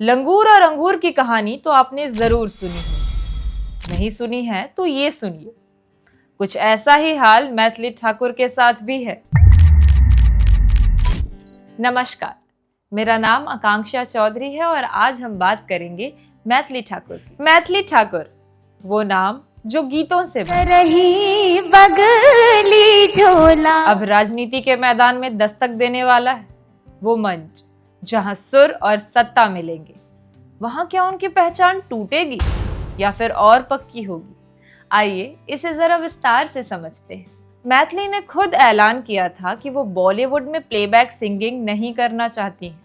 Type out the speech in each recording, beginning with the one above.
लंगूर और अंगूर की कहानी तो आपने जरूर सुनी है। नहीं सुनी है तो ये सुनिए। कुछ ऐसा ही हाल मैथिली ठाकुर के साथ भी है। नमस्कार, मेरा नाम आकांक्षा चौधरी है और आज हम बात करेंगे मैथिली ठाकुर की। मैथिली ठाकुर, वो नाम जो गीतों से रही बगली झोला। अब राजनीति के मैदान में दस्तक देने वाला है। वो मंच जहां सुर और सत्ता मिलेंगे, वहां क्या उनकी पहचान टूटेगी या फिर और पक्की होगी? आइए इसे जरा विस्तार से समझते हैं। मैथिली ने खुद ऐलान किया था कि वो बॉलीवुड में प्लेबैक सिंगिंग नहीं करना चाहती हैं,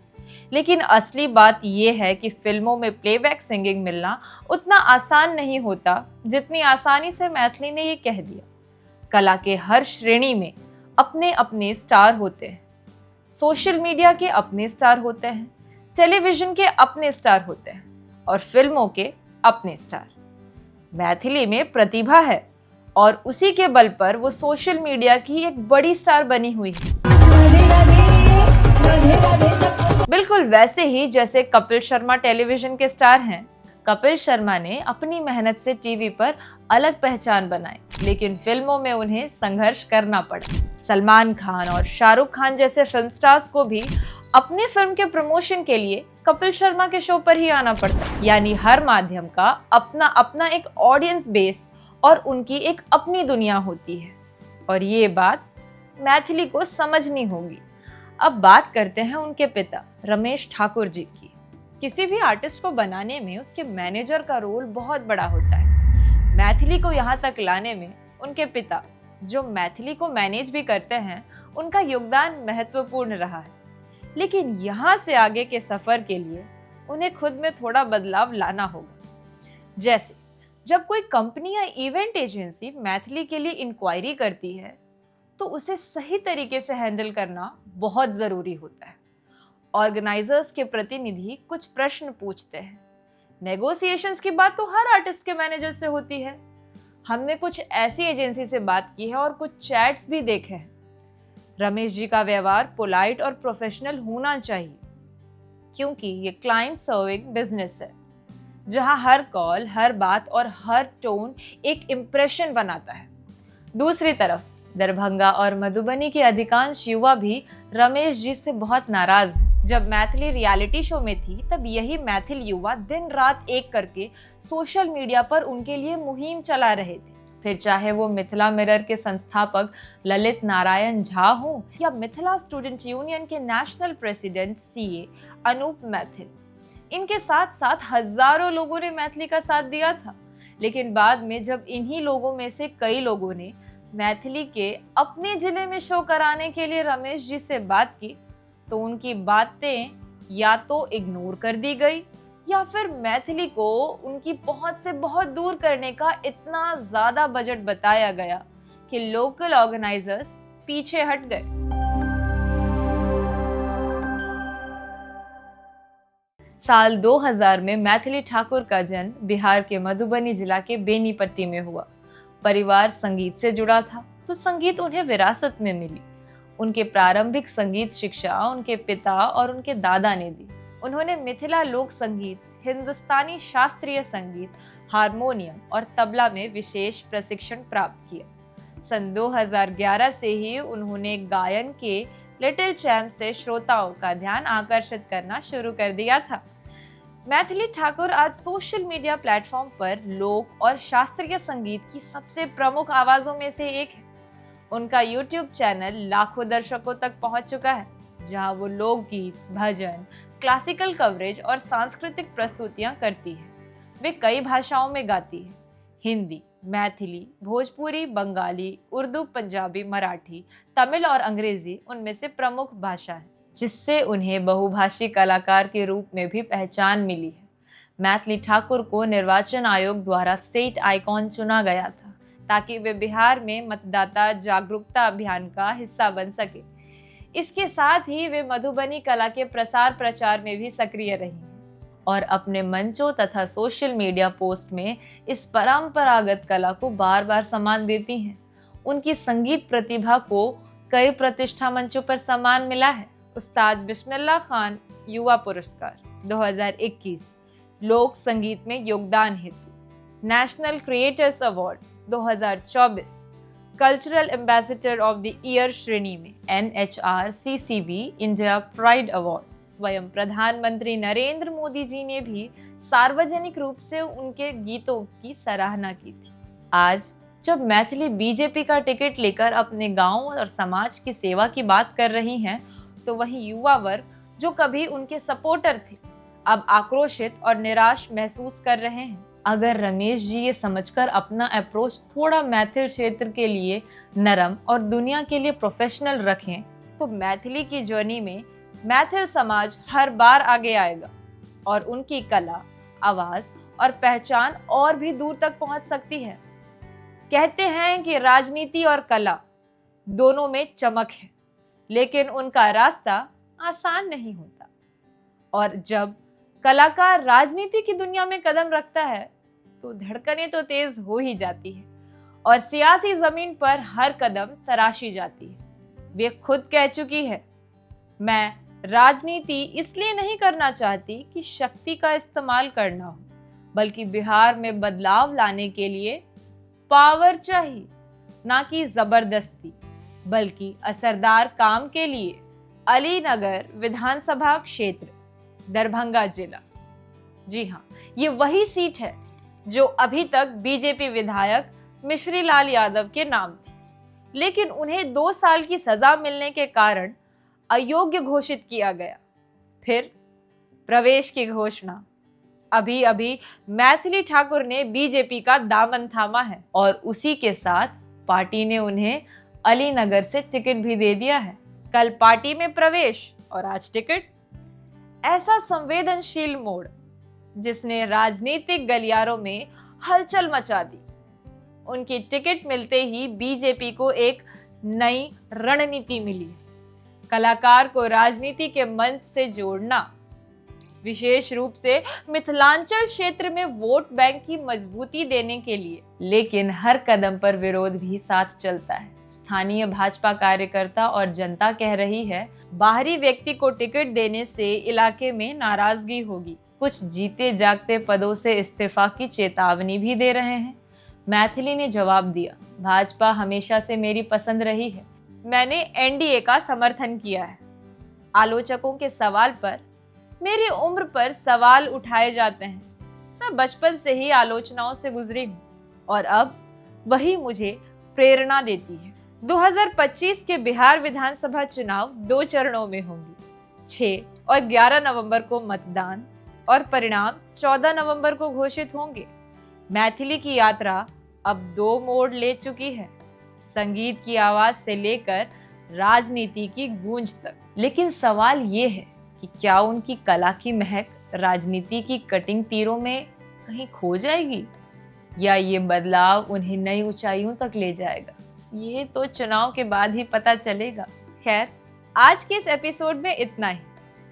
लेकिन असली बात यह है कि फिल्मों में प्लेबैक सिंगिंग मिलना उतना आसान नहीं होता जितनी आसानी से मैथिली ने ये कह दिया। कला के हर श्रेणी में अपने अपने स्टार होते हैं। सोशल मीडिया के अपने स्टार होते हैं, टेलीविजन के अपने स्टार होते हैं और फिल्मों के अपने स्टार। मैथिली में प्रतिभा है और उसी के बल पर वो सोशल मीडिया की एक बड़ी स्टार बनी हुई है। बिल्कुल वैसे ही जैसे कपिल शर्मा टेलीविजन के स्टार हैं। कपिल शर्मा ने अपनी मेहनत से टीवी पर अलग पहचान बनाई, लेकिन फिल्मों में उन्हें संघर्ष करना पड़ा। सलमान खान और शाहरुख खान जैसे फिल्म स्टार्स को भी अपनी फिल्म के प्रमोशन के लिए कपिल शर्मा के शो पर ही आना पड़ता। यानी हर माध्यम का अपना अपना एक ऑडियंस बेस और उनकी एक अपनी दुनिया होती है, और ये बात मैथिली को समझनी होगी। अब बात करते हैं उनके पिता रमेश ठाकुर जी की। किसी भी आर्टिस्ट को बनाने में उसके मैनेजर का रोल बहुत बड़ा होता है। मैथिली को यहाँ तक लाने में उनके पिता, जो मैथिली को मैनेज भी करते हैं, उनका योगदान महत्वपूर्ण रहा है। लेकिन यहाँ से आगे के सफर के लिए उन्हें खुद में थोड़ा बदलाव लाना होगा। जैसे जब कोई कंपनी या इवेंट एजेंसी मैथिली के लिए इंक्वायरी करती है, तो उसे सही तरीके से हैंडल करना बहुत जरूरी होता है। ऑर्गेनाइजर्स के प्रतिनिधि कुछ प्रश्न पूछते हैं। नेगोशिएशंस की बात तो हर आर्टिस्ट के मैनेजर से होती है। हमने कुछ ऐसी एजेंसी से बात की है और कुछ चैट्स भी देखे हैं। रमेश जी का व्यवहार पोलाइट और प्रोफेशनल होना चाहिए, क्योंकि ये क्लाइंट सर्विंग बिजनेस है, जहां हर कॉल, हर बात और हर टोन एक इम्प्रेशन बनाता है। दूसरी तरफ दरभंगा और मधुबनी के अधिकांश युवा भी रमेश जी से बहुत नाराज हैं। जब मैथिली रियलिटी शो में थी, तब यही मैथिल युवा दिन रात एक करके सोशल मीडिया पर उनके लिए मुहिम चला रहे थे। फिर चाहे वो मिथिला मिरर के संस्थापक ललित नारायण झा हो या मिथिला स्टूडेंट यूनियन के national president CA Anoop Maithil, इनके साथ साथ हजारों लोगों ने मैथिली का साथ दिया था। लेकिन बाद में जब इन्हीं लोगों में से कई लोगों ने मैथिली के अपने जिले में शो कराने के लिए रमेश जी से बात की, तो उनकी बातें या तो इग्नोर कर दी गई या फिर मैथिली को उनकी पहुंच से बहुत दूर करने का इतना ज्यादा बजट बताया गया कि लोकल ऑर्गेनाइजर्स पीछे हट गए। साल 2000 में मैथिली ठाकुर का जन्म बिहार के मधुबनी जिला के बेनीपट्टी में हुआ। परिवार संगीत से जुड़ा था, तो संगीत उन्हें विरासत में मिली। उनके प्रारंभिक संगीत शिक्षा उनके पिता और उनके दादा ने दी। उन्होंने मिथिला लोक संगीत, हिंदुस्तानी शास्त्रीय संगीत, हारमोनियम और तबला में विशेष प्रशिक्षण प्राप्त किया। सन 2011 से ही उन्होंने गायन के लिटिल चैम्प से श्रोताओं का ध्यान आकर्षित करना शुरू कर दिया था। मैथिली ठाकुर आज सोशल मीडिया प्लेटफॉर्म पर लोक और शास्त्रीय संगीत की सबसे प्रमुख आवाजों में से एक है। उनका यूट्यूब चैनल लाखों दर्शकों तक पहुंच चुका है, जहां वो लोकगीत, भजन, क्लासिकल कवरेज और सांस्कृतिक प्रस्तुतियां करती है। वे कई भाषाओं में गाती है: हिंदी, मैथिली, भोजपुरी, बंगाली, उर्दू, पंजाबी, मराठी, तमिल और अंग्रेजी उनमें से प्रमुख भाषा है, जिससे उन्हें बहुभाषी कलाकार के रूप में भी पहचान मिली है। मैथिली ठाकुर को निर्वाचन आयोग द्वारा स्टेट आइकॉन चुना गया था, ताकि वे बिहार में मतदाता जागरूकता अभियान का हिस्सा बन सके। इसके साथ ही वे मधुबनी कला के प्रसार प्रचार में भी सक्रिय रही और अपने मंचों तथा सोशल मीडिया पोस्ट में इस परंपरागत कला को बार बार सम्मान देती हैं। उनकी संगीत प्रतिभा को कई प्रतिष्ठा मंचों पर सम्मान मिला है। उस्ताद बिस्मिल्लाह खान युवा पुरस्कार, 2021 लोक संगीत में योगदान हेतु, national creators award 2024 cultural ambassador of the year श्रेणी में NHRCCB इंडिया प्राइड अवार्ड। स्वयं प्रधानमंत्री नरेंद्र मोदी जी ने भी सार्वजनिक रूप से उनके गीतों की सराहना की थी। आज जब मैथिली बीजेपी का टिकट लेकर अपने गांव और समाज की सेवा की बात कर रही हैं, तो वहीं युवा वर्ग जो कभी उनके सपोर्टर थे, अब आक्रोशित और निराश महसूस कर रहे हैं। अगर रमेश जी ये समझकर अपना अप्रोच थोड़ा मैथिल क्षेत्र के लिए नरम और दुनिया के लिए प्रोफेशनल रखें, तो मैथिली की जर्नी में मैथिल समाज हर बार आगे आएगा और उनकी कला, आवाज और पहचान और भी दूर तक पहुंच सकती है। कहते हैं कि राजनीति और कला दोनों में चमक है, लेकिन उनका रास्ता आसान नहीं होता। और जब कलाकार राजनीति की दुनिया में कदम रखता है तो धड़कनें तो तेज हो ही जाती है और सियासी जमीन पर हर कदम तराशी जाती है। वे खुद कह चुकी है, मैं राजनीति इसलिए नहीं करना चाहती कि शक्ति का इस्तेमाल करना हो, बल्कि बिहार में बदलाव लाने के लिए पावर चाहिए, ना कि जबरदस्ती, बल्कि असरदार काम के लिए। अलीनगर विधानसभा क्षेत्र, दरभंगा जिला। जी हाँ, ये वही सीट है जो अभी तक बीजेपी विधायक मिश्री लाल यादव के नाम थी, लेकिन उन्हें 2 साल की सजा मिलने के कारण अयोग्य घोषित किया गया। फिर प्रवेश की घोषणा। अभी अभी मैथिली ठाकुर ने बीजेपी का दामन थामा है और उसी के साथ पार्टी ने उन्हें अलीनगर से टिकट भी दे दिया है। कल पार्टी में प्रवेश और आज टिकट। ऐसा संवेदनशील मोड़ जिसने राजनीतिक गलियारों में हलचल मचा दी। उनकी टिकट मिलते ही बीजेपी को एक नई रणनीति मिली। कलाकार को राजनीति के मंच से जोड़ना, विशेष रूप से मिथिलांचल क्षेत्र में वोट बैंक की मजबूती देने के लिए। लेकिन हर कदम पर विरोध भी साथ चलता है। स्थानीय भाजपा कार्यकर्ता और जनता कह रही है, बाहरी व्यक्ति को टिकट देने से इलाके में नाराजगी होगी। कुछ जीते जागते पदों से इस्तीफा की चेतावनी भी दे रहे हैं। मैथिली ने जवाब दिया, भाजपा हमेशा से मेरी पसंद रही है, मैंने NDA का समर्थन किया है। आलोचकों के सवाल पर मेरी उम्र पर सवाल उठाए जाते हैं। मैं बचपन से ही आलोचनाओं से गुजरी हूँ और अब वही मुझे प्रेरणा देती है। 2025 के बिहार विधानसभा चुनाव 2 चरणों में होंगे। 6 और 11 नवंबर को मतदान और परिणाम 14 नवंबर को घोषित होंगे। मैथिली की यात्रा अब 2 मोड़ ले चुकी है, संगीत की आवाज से लेकर राजनीति की गूंज तक। लेकिन सवाल ये है कि क्या उनकी कला की महक राजनीति की कटिंग तीरों में कहीं खो जाएगी, या ये बदलाव उन्हें नई ऊंचाइयों तक ले जाएगा? ये तो चुनाव के बाद ही पता चलेगा। खैर, आज के इस एपिसोड में इतना ही।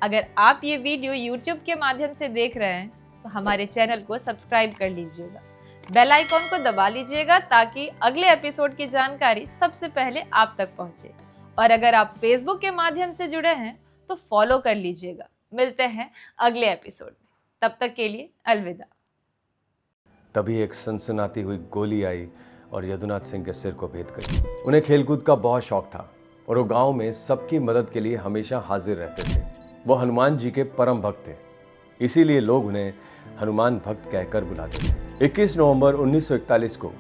अगर आप ये वीडियो YouTube के माध्यम से देख रहे हैं तो हमारे चैनल को सब्सक्राइब कर लीजिएगा, बेल आइकॉन को दबा लीजिएगा ताकि अगले एपिसोड की जानकारी सबसे पहले आप तक पहुंचे। और अगर आप Facebook के माध्यम से जुड़े हैं तो फॉलो कर लीजिएगा। मिलते हैं अगले एपिसोड में, तब तक के लिए अलविदा। तभी एक सनसनाती हुई गोली आई और यदुनाथ सिंह के सिर को भेद गई। उन्हें खेलकूद का बहुत शौक था और वो गांव में सबकी मदद के लिए हमेशा हाजिर रहते थे। वो हनुमान जी के परम भक्त थे, इसीलिए लोग उन्हें हनुमान भक्त कहकर बुलाते थे। 21 नवंबर 1941 को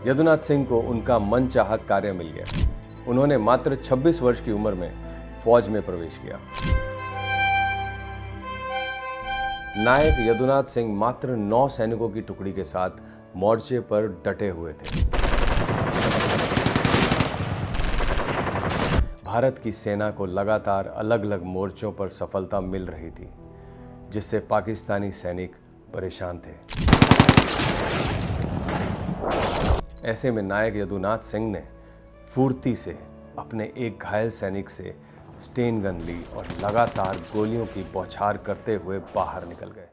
यदुनाथ सिंह को उनका मनचाहा कार्य मिल गया। उन्होंने मात्र 26 वर्ष की उम्र में फौज में प्रवेश किया। नायक यदुनाथ सिंह मात्र 9 सैनिकों की टुकड़ी के साथ मोर्चे पर डटे हुए थे। भारत की सेना को लगातार अलग अलग मोर्चों पर सफलता मिल रही थी, जिससे पाकिस्तानी सैनिक परेशान थे। ऐसे में नायक यदुनाथ सिंह ने फुर्ती से अपने एक घायल सैनिक से स्टेन गन ली और लगातार गोलियों की बौछार करते हुए बाहर निकल गए।